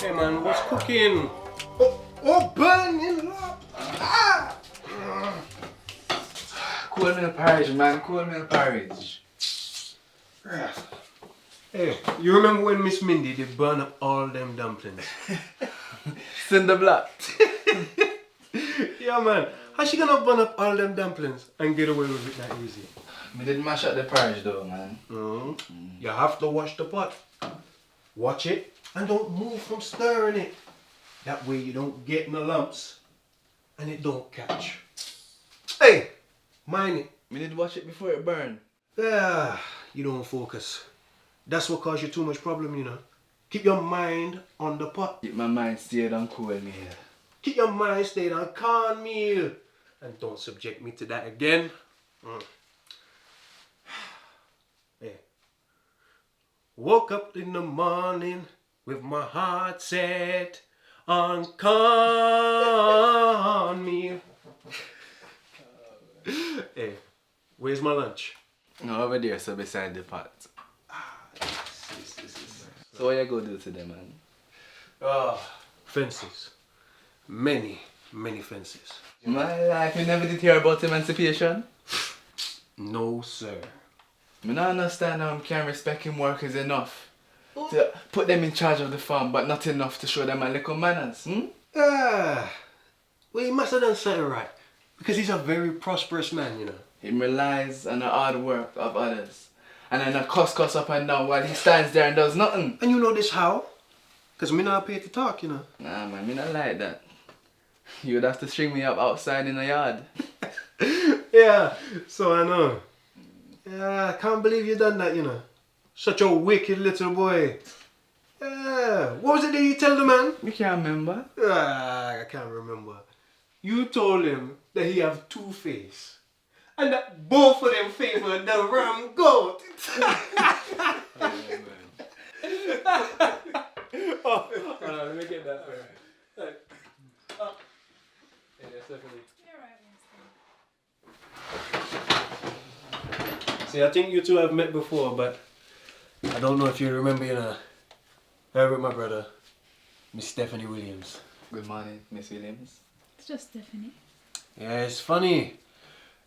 Hey man, what's cooking? Oh, burning up! Ah! Cool meal porridge, man. Cool meal porridge. Hey, you remember when Miss Mindy did burn up all them dumplings? Cinder block. Yeah man, how's she gonna burn up all them dumplings and get away with it that easy? Me did mash up the porridge though, man. You have to wash the pot. Watch it and don't move from stirring it. That way you don't get no lumps and it don't catch. Hey, mind it. Me did wash it before it burned. Yeah, you don't focus. That's what causes you too much problem, you know. Keep your mind on the pot. Keep my mind stayed on cool meal. Keep your mind stayed on cornmeal. And don't subject me to that again. Hey. Woke up in the morning with my heart set on cornmeal. Hey, where's my lunch? No, over there, so beside the pot. So what you go do today, man? Fences. Many fences. My life, you never did hear about emancipation? No, sir. I don't understand how I can respect him workers enough to put them in charge of the farm, but not enough to show them a little manners, Well, he must have done something right. Because he's a very prosperous man, you know. He relies on the hard work of others. And then a cuss up and down while he stands there and does nothing. And you know this how? Because me not paid to talk, you know. Nah, man, me not like that. You would have to string me up outside in the yard. Yeah, so I know. Yeah, I can't believe you done that, you know. Such a wicked little boy. Yeah, what was it that you tell the man? You can't remember. I can't remember. You told him that he have two faces. And that both of them favor the ram goat. Oh, hold on, let me get that for you. Yeah, that's definitely. See, I think you two have met before, but I don't know if you remember, you know, Herbert, my brother, Miss Stephanie Williams. Good morning, Miss Williams. It's just Stephanie. Yeah, it's funny.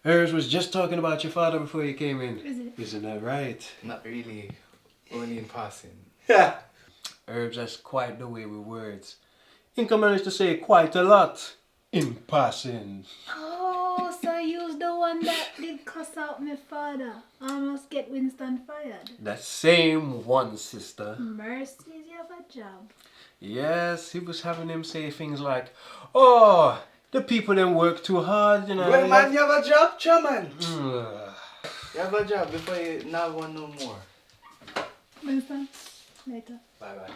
Herbert was just talking about your father before you came in. Is it? Isn't that right? Not really, only in passing. Yeah. Herbs has quite the way with words. He can manage to say quite a lot in passing. Oh, so you's the one that did cuss out my father. Almost get Winston fired. That same one, sister. Mercy, you have a job. Yes, he was having him say things like, oh, the people them work too hard, you know. Well, man, you have a job, chairman. Ugh. You have a job before you not want no more. Winston, later. Bye-bye.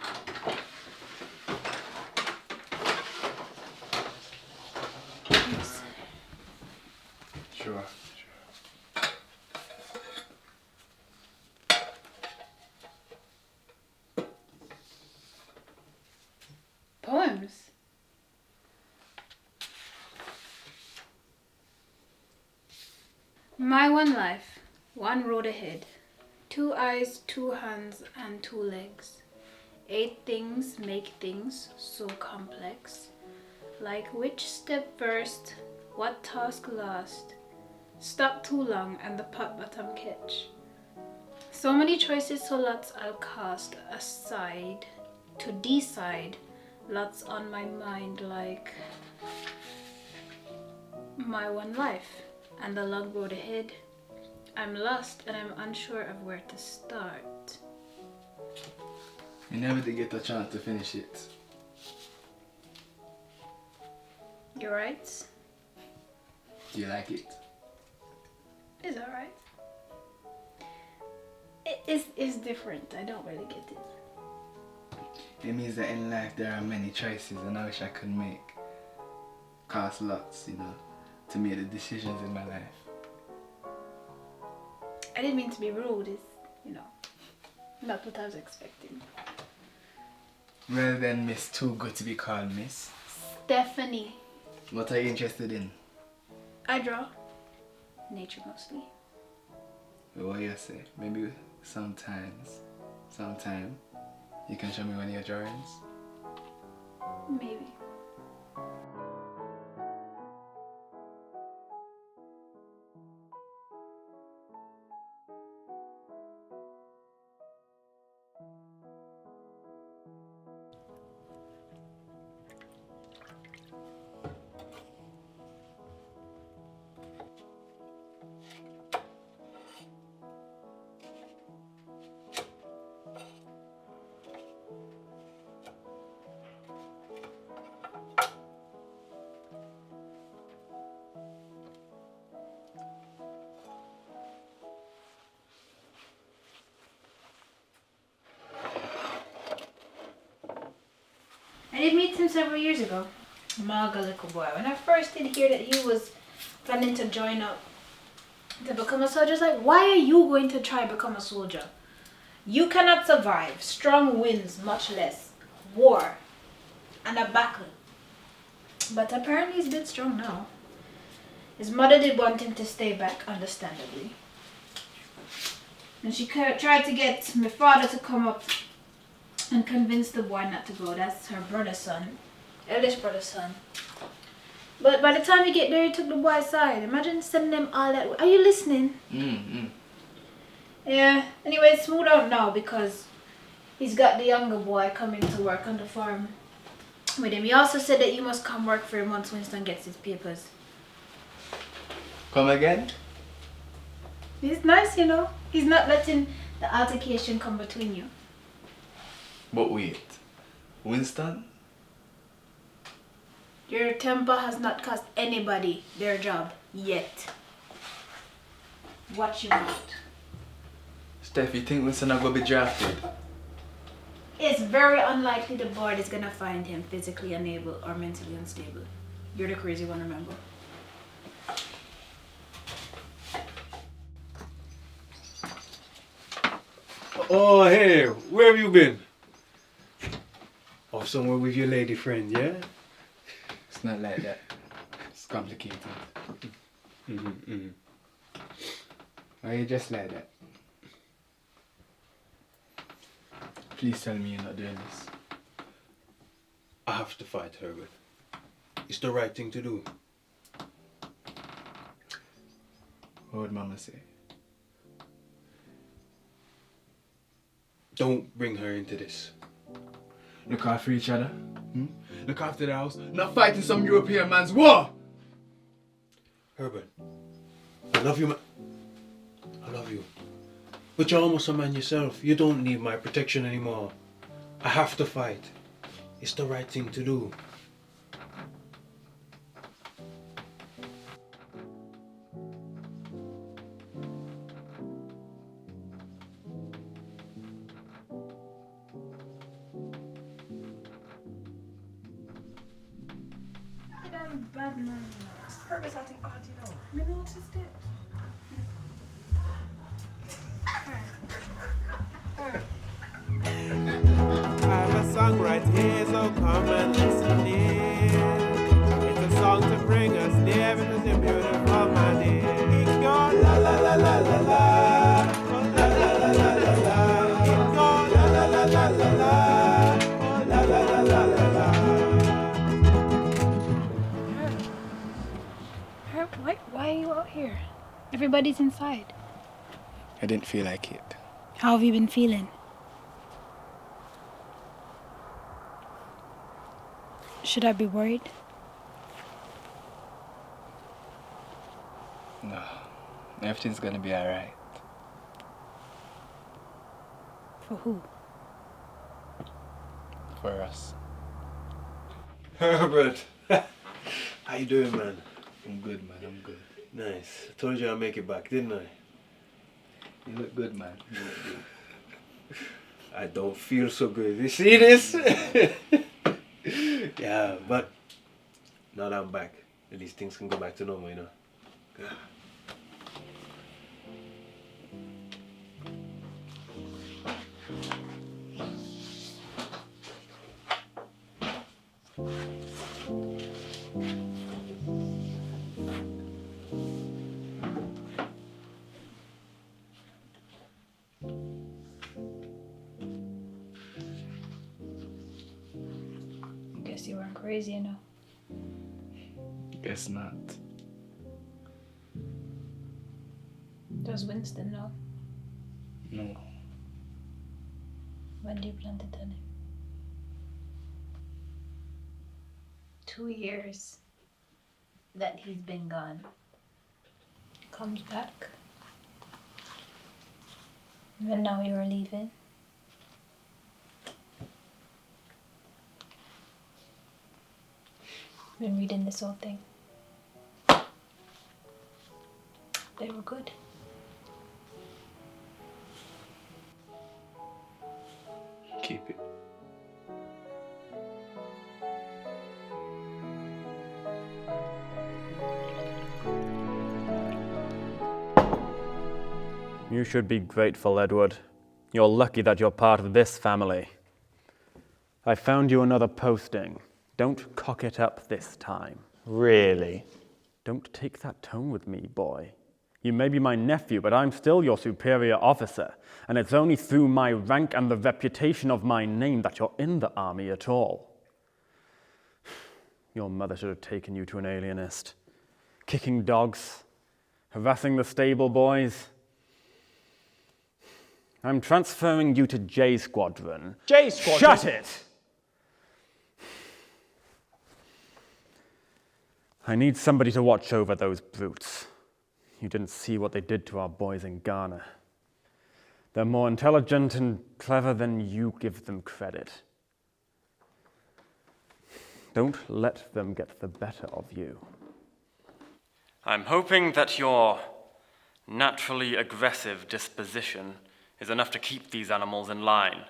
Sure. Poems? My one life, one road ahead. 2 eyes, 2 hands, and 2 legs. 8 things make things so complex. Like which step first, what task last. Stop too long and the pot bottom catch. So many choices, so lots I'll cast aside to decide. Lots on my mind like my one life and the long road ahead. I'm lost and I'm unsure of where to start. You never did get a chance to finish it. You're right. Do you like it? It's alright. It's different. I don't really get it. It means that in life there are many choices and I wish I could make. Cost lots, you know, to make the decisions in my life. I didn't mean to be rude. It's, you know, not what I was expecting. Well then, Miss Too Good to be called Miss. Stephanie. What are you interested in? I draw. Nature mostly. What you say? Maybe sometime you can show me one of your drawings? Maybe. I did meet him several years ago. Marga little boy. When I first did hear that he was planning to join up to become a soldier, I was like, why are you going to try become a soldier? You cannot survive strong winds, much less war and a battle. But apparently he's a bit strong now. His mother did want him to stay back, understandably. And she tried to get my father to come up and convince the boy not to go. That's her brother's son, eldest brother's son. But by the time he get there, he took the boy aside. Imagine sending them all that way. Are you listening? Yeah. Anyway, it's smoothed out now because he's got the younger boy coming to work on the farm with him. He also said that he must come work for him once Winston gets his papers. Come again? He's nice, you know. He's not letting the altercation come between you. But wait, Winston? Your temper has not cost anybody their job yet. Watch your mouth. Steph, you think Winston are going to be drafted? It's very unlikely the board is gonna find him physically unable or mentally unstable. You're the crazy one, remember? Oh, hey, where have you been? Oh, somewhere with your lady friend, yeah? It's not like that. It's complicated. Why you just like that? Please tell me you're not doing this. I have to fight Herbert. It's the right thing to do. What would Mama say? Don't bring her into this. Look after each other. Look after the house. Not fighting some European man's war! Herbert, I love you, man. I love you. But you're almost a man yourself. You don't need my protection anymore. I have to fight. It's the right thing to do. Bad man. Herbert's acting odd, you know. Maybe what's his step? I have a song right here, so come and listen in. It's a song to bring us near because you're beautiful, my dear. It goes la la la la la la. Oh, la la la la la la. It goes la la la la la la. Oh, la la la la la la. Herb, why are you out here? Everybody's inside. I didn't feel like it. How have you been feeling? Should I be worried? No. Everything's gonna be alright. For who? For us. Herbert, how you doing, man? I'm good, man. I'm good. Nice. I told you I'd make it back, didn't I? You look good, man. You look good. I don't feel so good. You see this? Yeah, but now that I'm back, at least things can go back to normal, you know. Guess you weren't crazy enough. Guess not. Does Winston know? No. When do you plan to tell him? 2 years that he's been gone. Comes back. And now you're leaving. Been reading this whole thing. They were good. Keep it. You should be grateful, Edward. You're lucky that you're part of this family. I found you another posting. Don't cock it up this time. Really? Don't take that tone with me, boy. You may be my nephew, but I'm still your superior officer, and it's only through my rank and the reputation of my name that you're in the army at all. Your mother should have taken you to an alienist. Kicking dogs, harassing the stable boys. I'm transferring you to J Squadron. J Squadron? Shut it! I need somebody to watch over those brutes. You didn't see what they did to our boys in Ghana. They're more intelligent and clever than you give them credit. Don't let them get the better of you. I'm hoping that your naturally aggressive disposition is enough to keep these animals in line,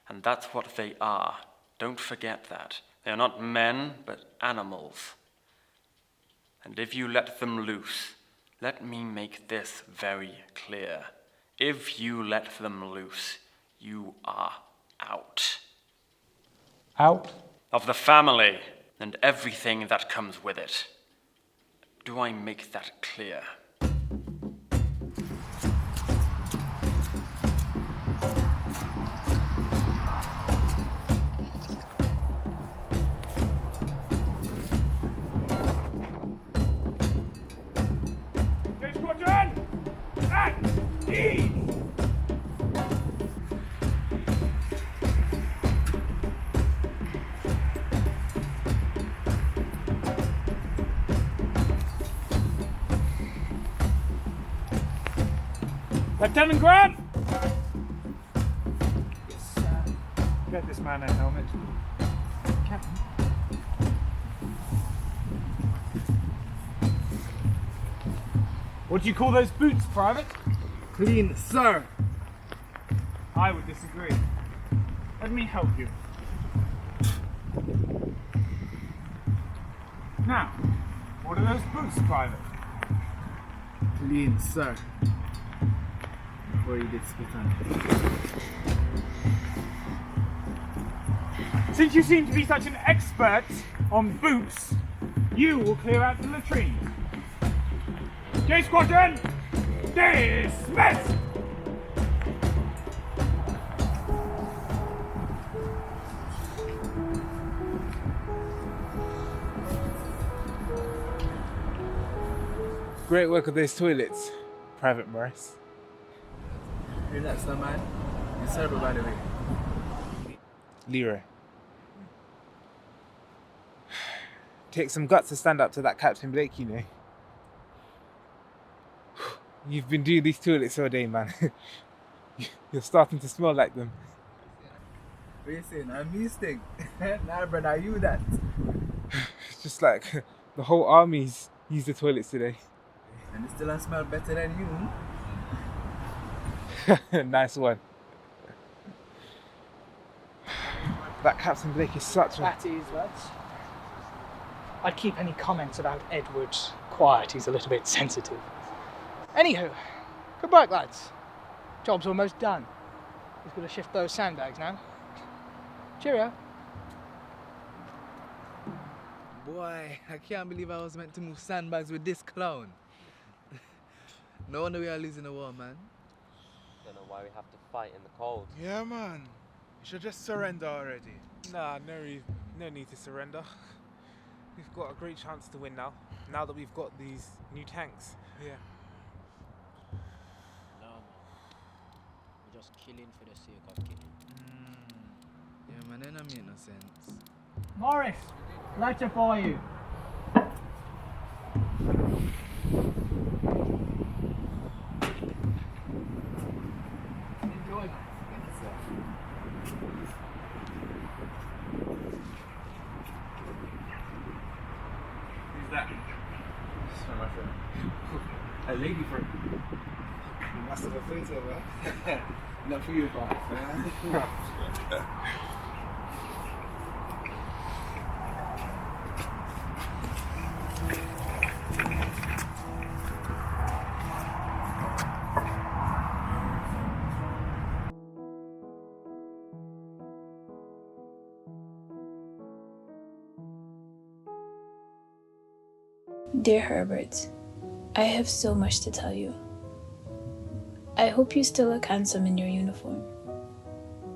and that's what they are. Don't forget that. They are not men, but animals. And if you let them loose, let me make this very clear. If you let them loose, you are out. Out? Of the family and everything that comes with it. Do I make that clear? Lieutenant Grant! Yes, sir. Get this man a helmet. Captain. What do you call those boots, Private? Clean, sir. I would disagree. Let me help you. Now, what are those boots, Private? Clean, sir. Before you did spit on it. Since you seem to be such an expert on boots, you will clear out the latrine. J Squadron, dismissed! Great work of those toilets, Private Morris. Hear that, son, man? It's Herbert, by the way. Leroy. Take some guts to stand up to that Captain Blake, you know. You've been doing these toilets all day, man. You're starting to smell like them. What you saying? I'm me stink. Nah, brother, are you that? It's just like the whole army's used the toilets today. And it still don't smell better than you. Nice one. That Captain Blake is such a... That is, lads. I'd keep any comments about Edward quiet. He's a little bit sensitive. Anywho, good work, lads. Job's almost done. He's got to shift those sandbags now. Cheerio. Boy, I can't believe I was meant to move sandbags with this clown. No wonder we are losing the war, man. Don't know why we have to fight in the cold. Yeah, man. You should just surrender already. Nah, no reason. No need to surrender. We've got a great chance to win now that we've got these new tanks here. No, man. We're just killing for the sake of killing. Yeah, man, that don't make no sense. Morris, letter for you. Enjoy, man. Who's that? Sorry, my friend. A lady friend. You must have a photo, man. Not for you, boss, man. Dear Herbert, I have so much to tell you. I hope you still look handsome in your uniform.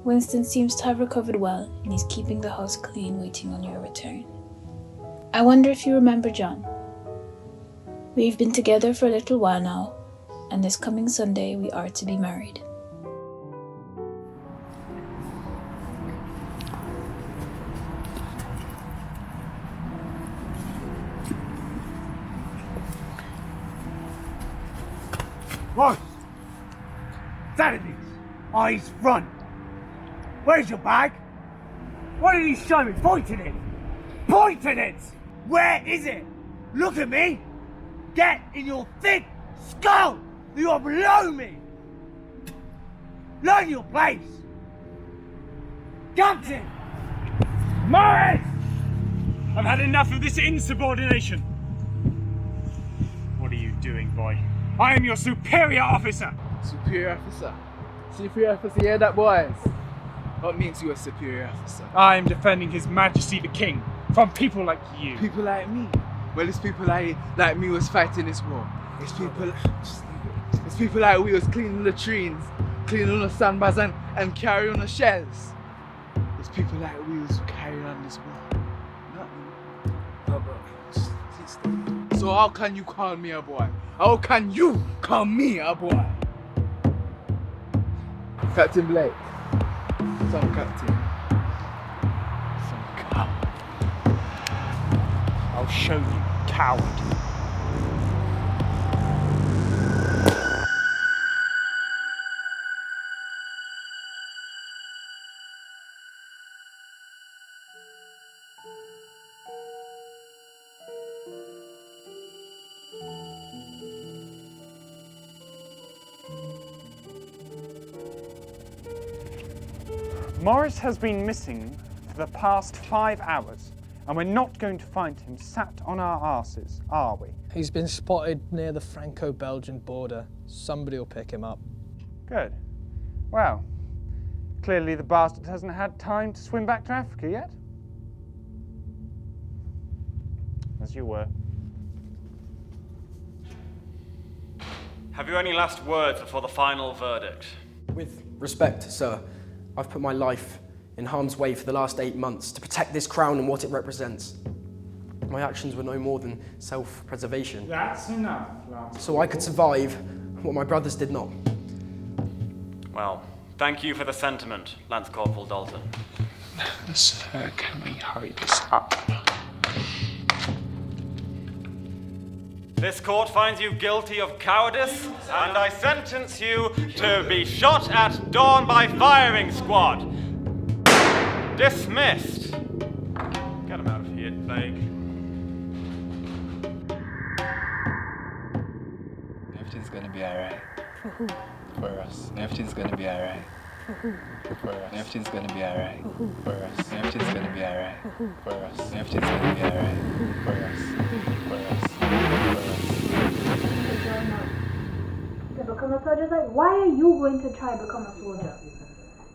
Winston seems to have recovered well, and he's keeping the house clean, waiting on your return. I wonder if you remember John. We've been together for a little while now, and this coming Sunday we are to be married. What? Saturdays. Eyes front. Where's your bag? What did he show me? Point at it. Point at it. Where is it? Look at me. Get in your thick skull. You are below me. Learn your place. Captain. Morris! I've had enough of this insubordination. What are you doing, boy? I am your superior officer. Superior officer. Superior officer, yeah, that boys. What means you a superior officer? I am defending His Majesty the King from people like you. People like me. Well, it's people like me was fighting this war. It's people like we was cleaning latrines, cleaning the sandbags and carrying the shells. It's people like we was carrying on this war. Not me. So how can you call me a boy? How can you call me a boy? Captain Blake. Some captain. Some coward. I'll show you, coward. Morris has been missing for the past 5 hours, and we're not going to find him sat on our arses, are we? He's been spotted near the Franco-Belgian border. Somebody will pick him up. Good. Well, clearly the bastard hasn't had time to swim back to Africa yet. As you were. Have you any last words before the final verdict? With respect, sir, I've put my life in harm's way for the last 8 months to protect this crown and what it represents. My actions were no more than self-preservation. That's enough, Lance. So I could survive what my brothers did not. Well, thank you for the sentiment, Lance Corporal Dalton. Sir, can we hurry this up? This court finds you guilty of cowardice, and I sentence you to be shot at dawn by firing squad. Dismissed. Get him out of here, Blake. Everything's gonna be alright. For us. Everything's gonna be alright. For us. Everything's gonna be alright. For us. Everything's gonna be alright. For us. Everything's gonna be alright. For us. For us. To become a soldier, like, why are you going to try to become a soldier?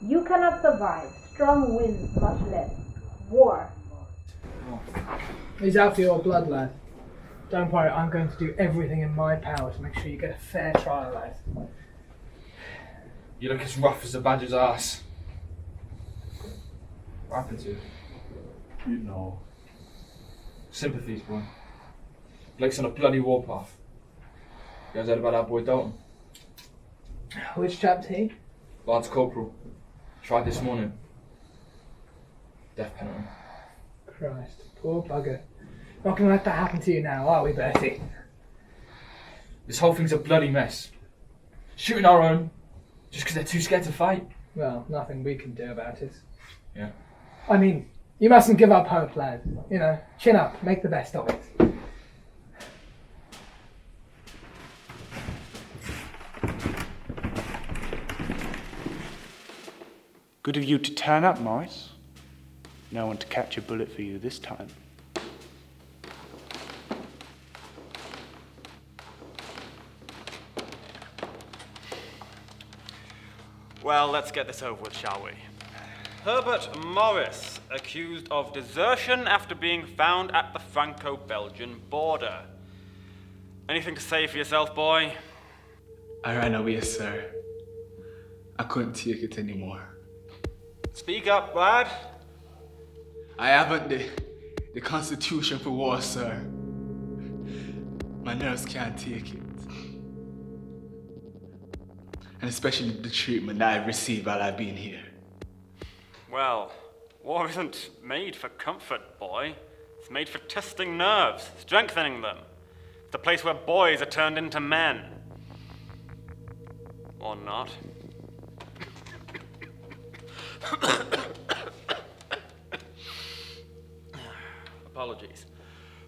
You cannot survive strong winds, much less war. He's out for your blood, lad. Don't worry, I'm going to do everything in my power to make sure you get a fair trial, lad. You look as rough as a badger's ass. What happened to you? You know. Sympathies, bro. Blake's on a bloody warpath. You guys heard about that boy Dalton? Which chap's he? Lance Corporal. Tried this morning. Death penalty. Christ, poor bugger. Not gonna let that happen to you now, are we, Bertie? This whole thing's a bloody mess. Shooting our own, just because they're too scared to fight. Well, nothing we can do about it. Yeah. I mean, you mustn't give up hope, lad. You know, chin up, make the best of it. Good of you to turn up, Morris. No one to catch a bullet for you this time. Well, let's get this over with, shall we? Herbert Morris, accused of desertion after being found at the Franco-Belgian border. Anything to say for yourself, boy? I ran away, sir. I couldn't take it anymore. Speak up, lad. I haven't the constitution for war, sir. My nerves can't take it. And especially the treatment that I've received while I've been here. Well, war isn't made for comfort, boy. It's made for testing nerves, strengthening them. It's the place where boys are turned into men. Or not. Apologies.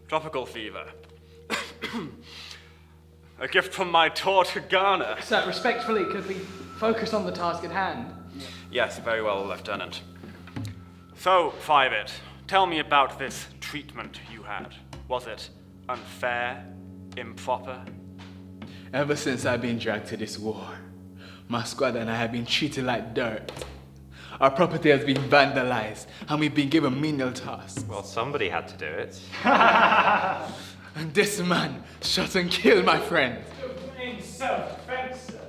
Tropical fever. A gift from my tour to Ghana. Sir, respectfully, could we focus on the task at hand? Yes, very well, Lieutenant. So, Private, tell me about this treatment you had. Was it unfair? Improper? Ever since I've been dragged to this war, my squad and I have been treated like dirt. Our property has been vandalized, and we've been given menial tasks. Well, somebody had to do it. And this man shot and killed my friend. In self-defense, sir.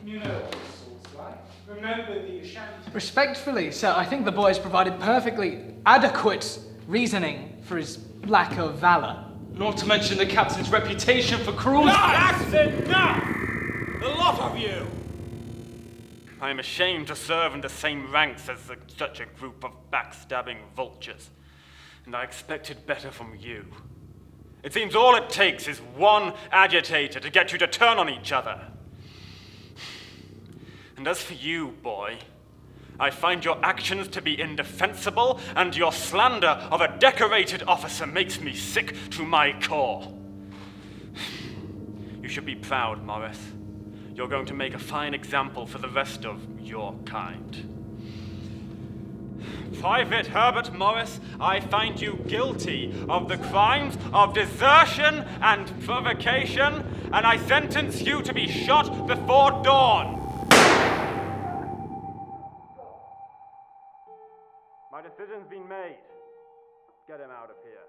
You know what this was like. Remember the Ashanti. Respectfully, sir, I think the boy has provided perfectly adequate reasoning for his lack of valour. Not to mention the captain's reputation for cruelty. That's enough! The lot of you! I am ashamed to serve in the same ranks as such a group of backstabbing vultures, and I expected better from you. It seems all it takes is one agitator to get you to turn on each other. And as for you, boy, I find your actions to be indefensible, and your slander of a decorated officer makes me sick to my core. You should be proud, Morris. You're going to make a fine example for the rest of your kind. Private Herbert Morris, I find you guilty of the crimes of desertion and provocation, and I sentence you to be shot before dawn. My decision's been made. Get him out of here.